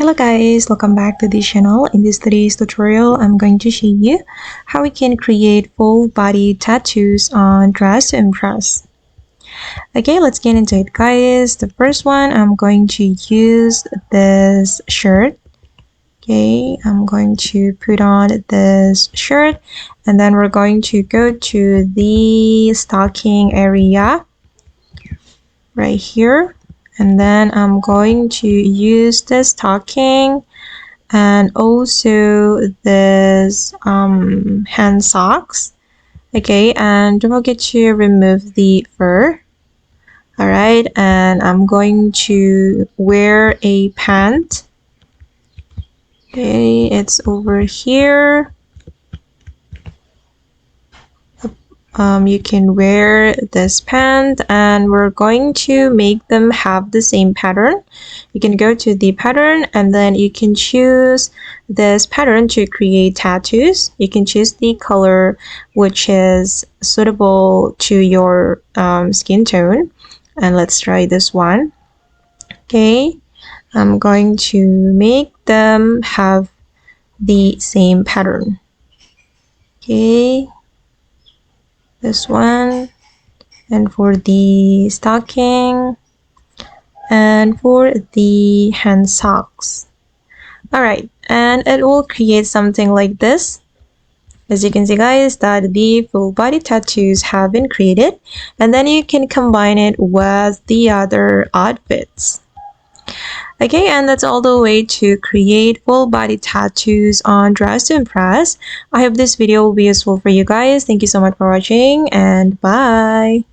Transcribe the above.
Hello guys, welcome back to the channel. In this today's tutorial, I'm going to show you how we can create full body tattoos on dress to impress. Okay, let's get into it guys. The first one, I'm going to use this shirt. Okay, I'm going to put on this shirt and then we're going to go to the stocking area right here. And then I'm going to use the stocking and also this hand socks. Okay, and don't forget to remove the fur. All right, and I'm going to wear a pant. Okay, it's over here. You can wear this pant and we're going to make them have the same pattern. You can go to the pattern and then you can choose this pattern to create tattoos. You can choose the color which is suitable to your skin tone. And let's try this one. Okay, I'm going to make them have the same pattern. Okay, this one, and for the stocking and for the hand socks. All right, and it will create something like this. As you can see guys, that the full body tattoos have been created, and then you can combine it with the other outfits. Okay, and that's all the way to create full body tattoos on dress to impress. I hope this video will be useful for you guys. Thank you so much for watching and bye.